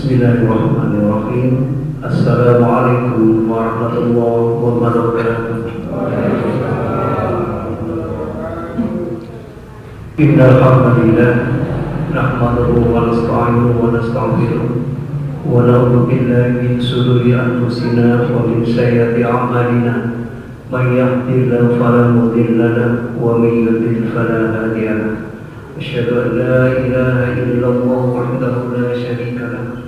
Bismillahirrahmanirrahim. Assalamualaikum warahmatullahi wabarakatuh. Innal hamdalillah nahmaduhu wa nasta'inuhu wa nastaghfiruh wa na'udzu billahi min shururi anfusina wa min sayyiati a'malina. Man yahdihillahu fala mudilla lahu wa man yudlil fala hadiya lahu. Asyhadu an la ilaha illallah wahdahu la syarika lahu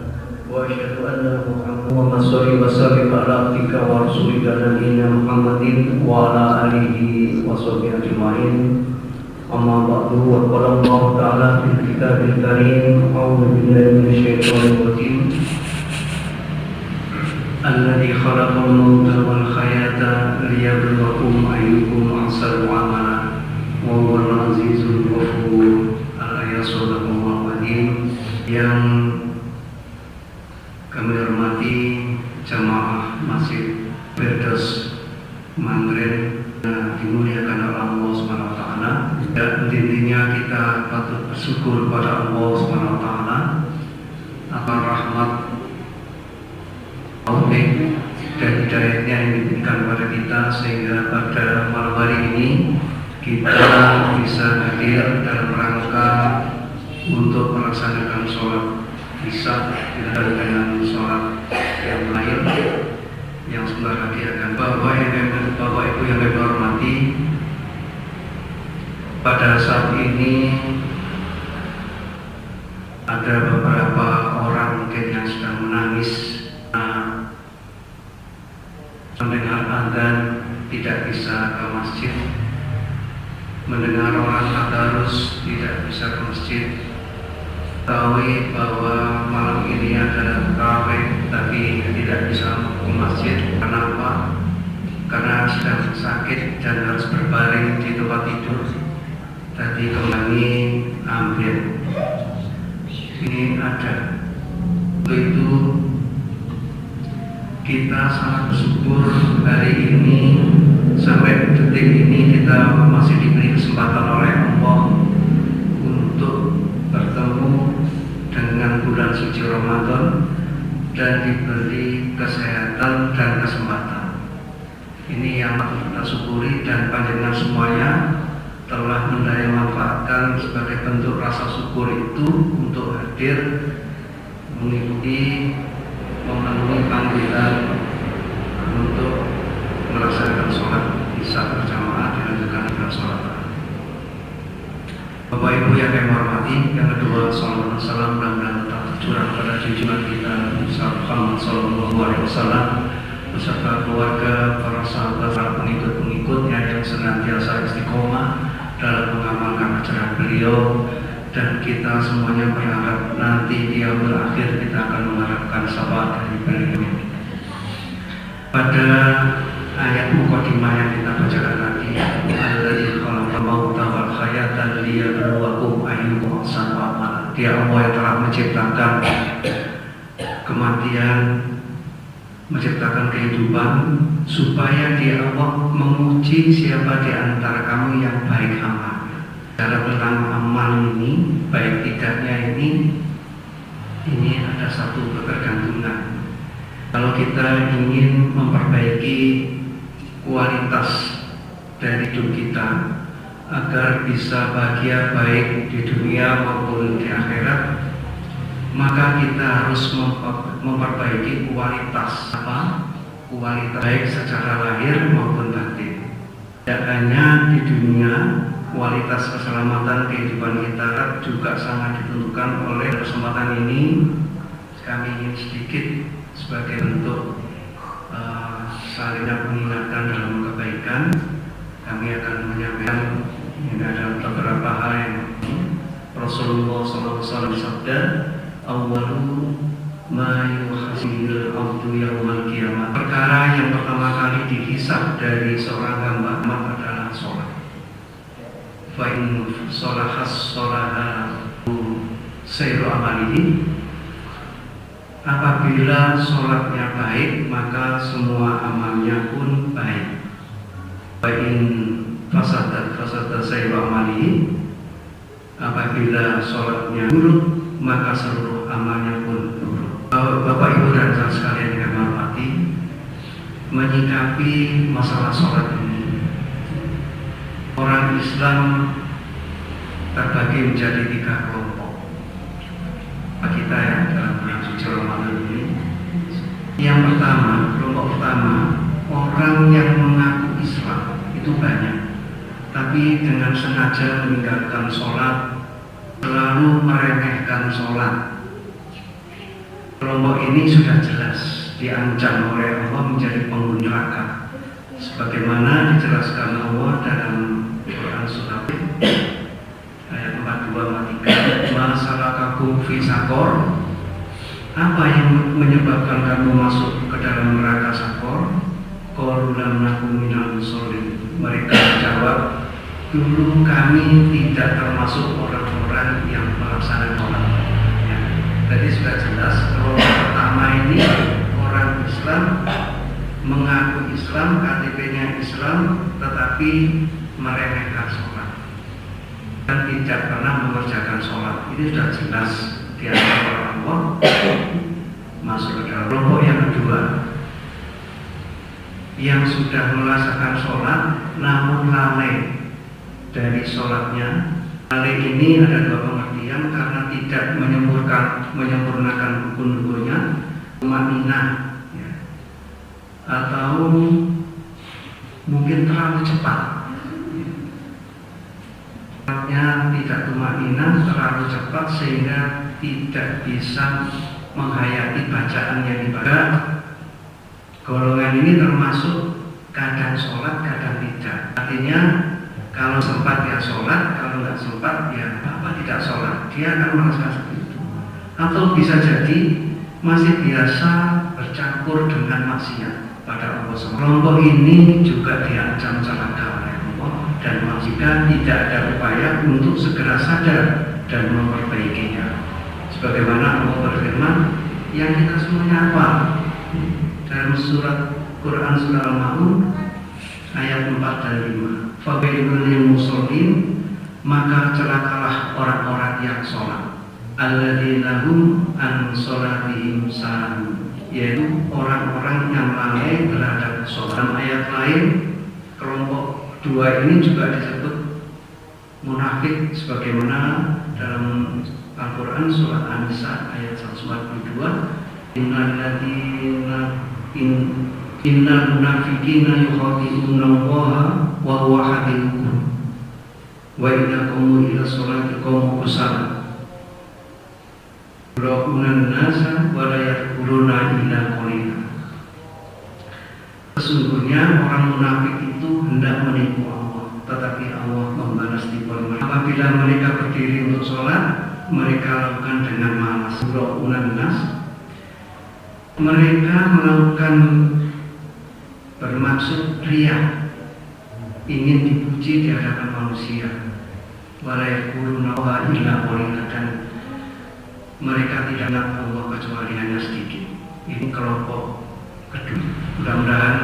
wa asyhadu anna Muhammadan shallallahu wa sallim ala abdika wa rasulika nabiyyina Muhammadin wa ala alihi wa sahbihi ajma'in. Amma ba'du, wa qala Allah ta'ala fil kitabil karim, a'udzu billahi minasyaitonir rajim. Alladzi khalaqal mauta wal hayata liyabluwakum ayyukum ahsanu amala wa huwal azizul ghafur. Al-ayat surah Al-Mu'min. Yang kami hormati jamaah Masjid Firdaus Mangren dimuliakan oleh Allah Subhanahu wa taala. Dan intinya kita patut bersyukur kepada Allah Subhanahu wa taala akan rahmat, taufik dan hidayahnya yang diberikan kepada kita sehingga pada malam hari ini kita bisa hadir dalam rangka untuk melaksanakan sholat isya dengan sholat yang lain yang sebentar lagi akan Bapak Ibu yang kami hormati. Pada saat ini ada beberapa orang mungkin yang sedang menangis mendengar adzan tidak bisa ke masjid, mendengar orang tadarus tidak bisa ke masjid. Tahu bahwa malam ini adalah tarawih tapi tidak bisa ke masjid. Kenapa? Karena sedang sakit dan harus berbaring di tempat tidur. Tadi kembali ambil ini ada. Untuk itu kita sangat bersyukur hari ini sampai detik ini kita masih diberi kesempatan oleh Allah untuk bertemu dengan bulan suci Ramadan dan diberi kesehatan dan kesempatan. Ini yang kita syukuri dan panjenengan semuanya telah mendaya manfaatkan sebagai bentuk rasa syukur itu untuk hadir mengikuti memenuhi panggilan untuk melaksanakan sholat isya berjamaah dilanjutkan dengan sholat. Bapak Ibu yang kami hormati, yang kedua, salawat dan salam dan tercurah pada junjungan kita Muhammad sallallahu alaihi wasallam beserta keluarga, para sahabat, para pengikut-pengikutnya yang senantiasa istiqomah dalam mengamalkan ajaran beliau, dan kita semuanya berharap nanti di akhir kita akan mengharapkan syafaat dari beliau. Pada ayat mukadimah yang kita bacakan tadi, alladzi khalaqal mauta wal hayata liyabluwakum ayyukum ahsanu amala. Dia Allah yang telah menciptakan kematian, menciptakan kehidupan, supaya Dia Allah menguji siapa di antara kamu yang baik amalnya. Dalam tentang amal ini, baik tidaknya ini ada satu ketergantungan. Kalau kita ingin memperbaiki kualitas dari hidup kita agar bisa bahagia baik di dunia maupun di akhirat, maka kita harus memperbaiki kualitas kualitas baik secara lahir maupun batin. Tidak hanya di dunia, kualitas keselamatan kehidupan kita juga sangat ditentukan oleh kesempatan ini. Kami ingin sedikit sebagai bentuk saling mengingatkan dalam kebaikan. Kami akan menyampaikan ini ada beberapa hal yang Rasulullah SAW bersabda, awwalu ma yuhasibul abdu yaumal qiyamah. Perkara yang pertama kali dihisab dari seorang hamba adalah sholat. Fa in sholahas sholahahu sayru amalihi. Apabila sholatnya baik, maka semua amalnya pun baik. Fa in fasada sayru amalihi. Apabila sholatnya buruk, maka seluruh amalnya pun buruk. Bapak Ibu dan saudara sekalian yang kami hormati, menyikapi masalah sholat ini, orang Islam terbagi menjadi 3 kelompok. Kita ya dalam bulan suci Ramadan ini. Yang pertama, kelompok pertama, orang yang mengaku Islam itu banyak, tapi dengan sengaja meninggalkan sholat, selalu meremehkan sholat. Kelompok ini sudah jelas diancam oleh Allah menjadi penghuni neraka, sebagaimana dijelaskan Allah dalam Quran surah ayat 42-43, masalakakum fi sakor, apa yang menyebabkan kamu masuk ke dalam neraka sakor? Qalu lam naku minal musholin. Mereka menjawab, dulu kami tidak termasuk orang-orang yang melaksanakan sholat. Ya. Jadi sudah jelas, kelompok pertama ini orang Islam, mengaku Islam, KTP-nya Islam, tetapi meremehkan sholat dan tidak pernah mengerjakan sholat. Ini sudah jelas diantara Allah masuk ke dalam. Kelompok yang kedua, yang sudah melaksanakan sholat namun lalai dari sholatnya. Lalai ini ada 2 pengertian, karena tidak menyempurnakan rukun-rukunnya, tumaninah, ya, atau mungkin terlalu cepat. Tidak tumaninah, terlalu cepat sehingga tidak bisa menghayati bacaan yang dibaca. Golongan ini termasuk kadang sholat, kadang tidak. Artinya kalau sempat ya sholat, kalau nggak sempat ya apa tidak sholat. Dia akan merasa seperti itu. Atau bisa jadi masih biasa bercampur dengan maksiat pada Allah. Kelompok ini juga diancam celaka oleh Allah, dan jika tidak ada upaya untuk segera sadar dan memperbaikinya. Sebagaimana Allah berfirman, yang kita semuanya apa? Dalam surat Quran surah Al-Ma'un ayat 4 dan 5. Fawailul lil musholin, maka celakalah orang-orang yang sholat, alladzina hum an sholatihim sahun, yaitu orang-orang yang lalai terhadap sholat. Dalam ayat lain, kelompok 2 ini juga disebut munafik, sebagaimana dalam Al-Quran surat An-Nisa ayat 142, innal munafiqina yukhadi'una Allaha wa huwa khadi'uhum wa idza qamu ila sholati qamu kusala yura'una an-nasa wa la yadhkuruna illa qalila. Sesungguhnya orang munafik itu hendak menipu Allah, tetapi Allah membalas tipuan mereka. Apabila mereka berdiri untuk sholat, mereka lakukan dengan malas. Yura'una an-nas, mereka melakukan bermaksud riya, ingin dipuji di hadapan manusia. Walayaquluna illa qalila, dan mereka tidak ingat Allah kecuali hanya sedikit. Ini kelompok kedua. Mudah-mudahan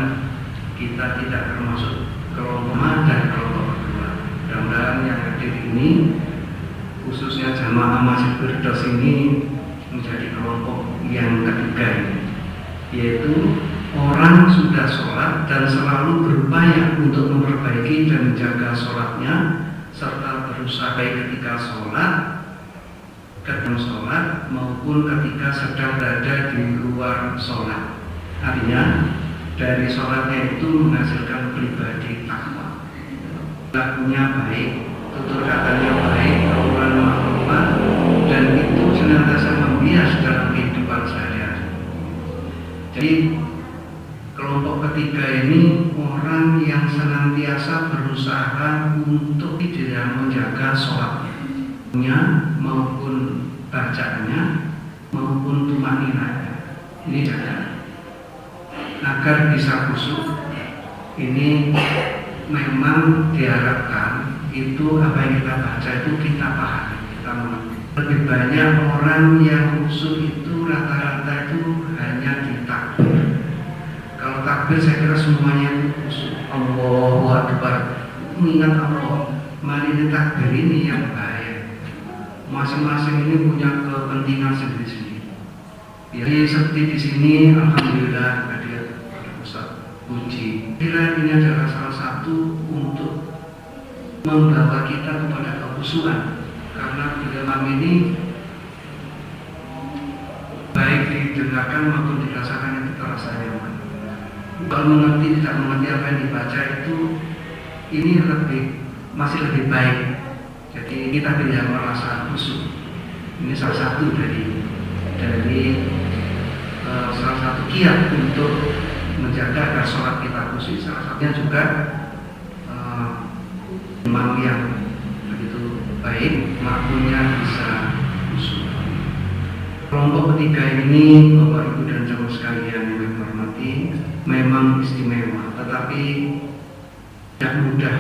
kita tidak termasuk kelompok dan kelompok kedua. Mudah-mudahan yang hadir ini, khususnya jamaah Masjid Firdaus ini, menjadi kelompok yang ketiga ini, yaitu orang sudah sholat dan selalu berupaya untuk memperbaiki dan menjaga sholatnya, serta berusaha baik ketika sholat, maupun ketika sedang berada di luar sholat. Artinya dari sholatnya itu menghasilkan pribadi takwa, lakunya baik, tutur katanya baik, kaulan ma'rufah, dan itu senantiasa membias dalam kehidupan sehari-hari. Jadi kelompok ketiga ini orang yang senantiasa berusaha untuk tidak menjaga sholatnya, maupun bacaannya, maupun tumaninahnya. Ini jaga agar bisa khusyuk. Ini memang diharapkan itu apa yang kita baca itu kita pahami, kita mengerti. Lebih banyak orang yang khusyuk itu rata-rata itu hanya di takbir. Kalau takbir saya kira semuanya itu khusyuk. Allahu Akbar, mengingat Allah. Mari ini takbir ini yang bahaya. masing-masing ini punya kepentingan sendiri-sendiri. Jadi seperti di sini, alhamdulillah hadir Ustaz Puji. Kira ini adalah salah satu untuk membawa kita kepada kekhusyuan, karena di dalam ini baik didengarkan maupun dirasakan itu terasa nyaman. Kalau mengerti tidak mengerti apa yang dibaca itu, ini masih lebih baik. Jadi kita tidak merasa khusyuk. Ini salah satu dari salah satu kiat untuk menjaga agar sholat kita khusyuk. Salah satunya juga imam yang begitu baik, makmumnya bisa khusyuk. Kelompok ketiga ini, Bapak Ibu dan jamaah sekalian yang kami hormati, memang istimewa, tetapi tidak mudah.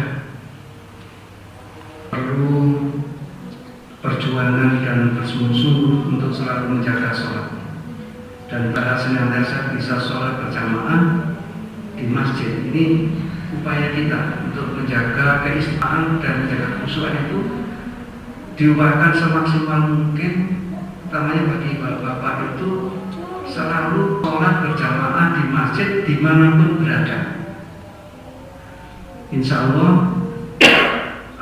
Perlu perjuangan dan bersungguh-sungguh untuk selalu menjaga sholat, dan para senantiasa bisa sholat berjamaah di masjid. Ini upaya kita untuk menjaga keistimewaan dan menjaga kekhusyuan itu diupayakan semaksimal mungkin, utamanya bagi bapak-bapak itu selalu sholat berjamaah di masjid dimanapun berada. Insya Allah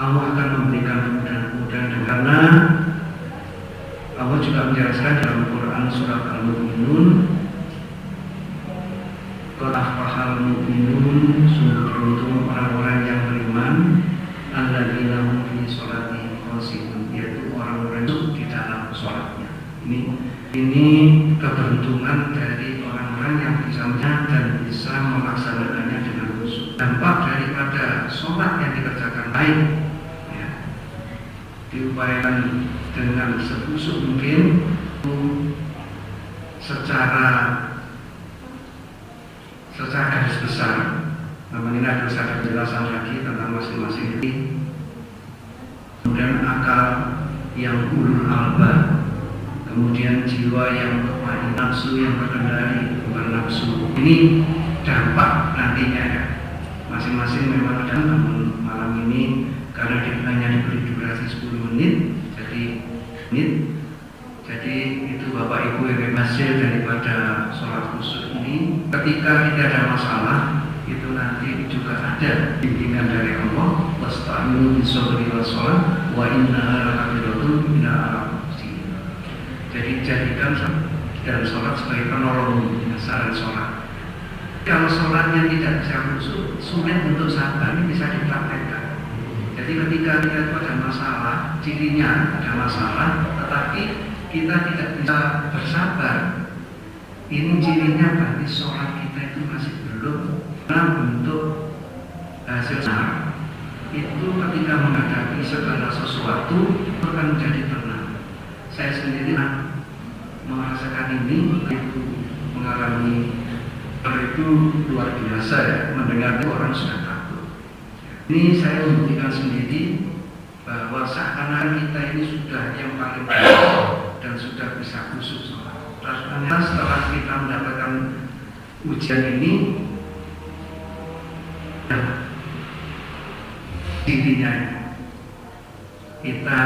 akan memberikan kemudahan, karena Allah juga menjelaskan dalam Quran surat Al-Mu'minun, qad aflahal mu'minun, sungguh beruntung orang-orang yang beriman, alladzina hum fi sholatihim khashi'un, yaitu orang-orang yang di dalam sholatnya. Ini keberuntungan dari orang-orang yang bisa menjaga dan bisa melaksanakannya dengan khusyuk. Dampak daripada sholat yang dikerjakan baik, diupayakan dengan sekhusyuk mungkin, secara garis besar. Namanya harus ada penjelasan lagi tentang masing-masing ini. Kemudian akal yang ulul albab, kemudian jiwa yang bermain, nafsu yang terkendali, bukan nafsu. Ini dampak nantinya ya. Masing-masing memang ada, namun malam ini karena hanya diberi durasi 10 menit, jadi itu Bapak Ibu yang hasil daripada sholat khusyuk ini. Ketika tidak ada masalah, itu nanti juga ada bimbingan dari Allah. Wasta'inu bis-sabri was-shalah wa innaha lakabiratun illa 'alal muhsinin. Jadi jadikan dan sholat sebagai penolong saran sholat. Kalau sholatnya tidak bisa khusyuk, sulit untuk sabar, ini bisa dipraktekkan. Jadi ketika kita itu ada masalah, cirinya ada masalah, tetapi kita tidak bisa bersabar, ini cirinya berarti sholat kita itu masih belum dalam bentuk hasil sabar. Itu ketika menghadapi segala sesuatu akan menjadi tenang. Saya sendiri merasakan ini, itu mengalami itu luar biasa ya, mendengar orang sudah takut. Ini saya membuktikan sendiri bahwa seakan-akan kita ini sudah yang paling baik dan sudah bisa khusyuk sholat. Rasanya setelah kita mendapatkan ujian ini, dirinya kita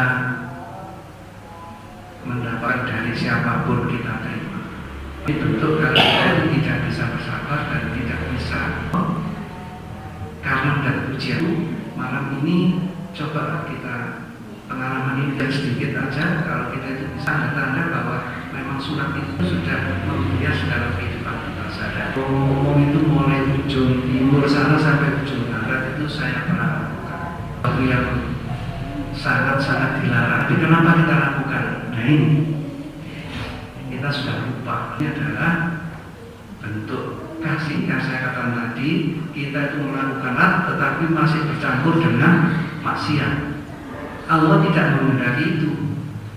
mendapat dari siapapun kita terima. Ini bentuk kalau kita tidak bisa bersabar dan tidak bisa karena dan ujian. Malam ini coba kita pengalaman ini dan sedikit aja, kalau kita itu bisa ada tanda bahwa memang surat itu sudah menghias dalam kehidupan kita sadar. Ngomong itu mulai ujung timur sana sampai ujung barat itu saya pernah lakukan. Waktu yang sangat-sangat dilarang. Tapi kenapa kita lakukan? Nah ini kita sudah lupa. Ini adalah bentuk kasih yang saya katakan tadi. Kita itu melakukan tetapi masih bercampur dengan maksiat. Allah tidak menghendaki itu.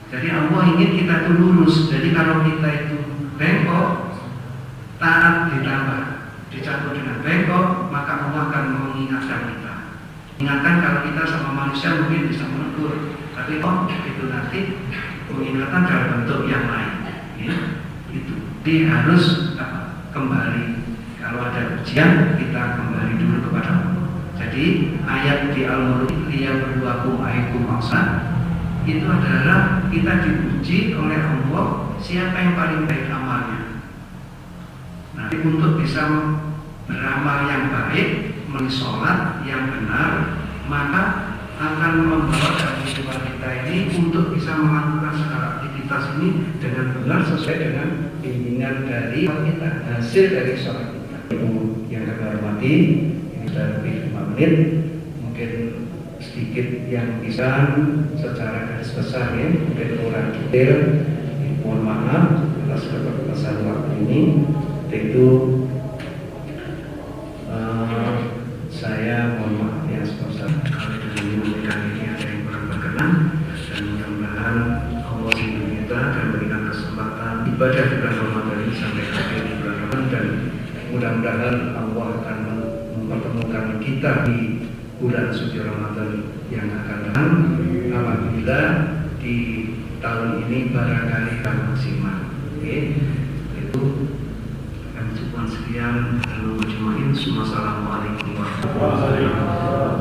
Jadi Allah ingin kita itu lurus. Jadi kalau kita itu bengkok, taat ditambah dicampur dengan bengkok, maka Allah akan mengingatkan kita. Ingatkan kalau kita sama manusia mungkin bisa menegur, tapi itu nanti mengingatkan dalam bentuk yang lain. Ya, itu. Jadi harus kembali. Kalau ada ujian, kita kembali dulu kepada Allah. Jadi ayat di Al-Mulk, liyabluwakum ayyukum ahsanu itu adalah kita diuji oleh Allah siapa yang paling baik amalnya. Nah, untuk bisa beramal yang baik, sholat yang benar, maka akan membawa kehidupan kita ini untuk bisa melakukan segala aktivitas ini dengan benar sesuai dengan bimbingan dari kita, hasil dari sholat kita. Yang kami hormati, ini sudah lebih 5 menit, mungkin sedikit yang bisa secara garis besar ya, mungkin kurang detail. Mohon maaf atas keterbatasan waktu ini. Itu saya mohon maaf ya sebesar kalau dengan menyampaikan ini ada yang kurang berkenan, dan mudah-mudahan Allah melindungi kita dan memberikan kesempatan ibadah di bulan Ramadan ini sampai akhir di bulan Ramadan, dan mudah-mudahan Allah akan mempertemukan kita di bulan suci Ramadan yang akan datang apabila di tahun ini barangkali akan maksimal. Oke, itu sekian. Assalamualaikum warahmatullahi wabarakatuh.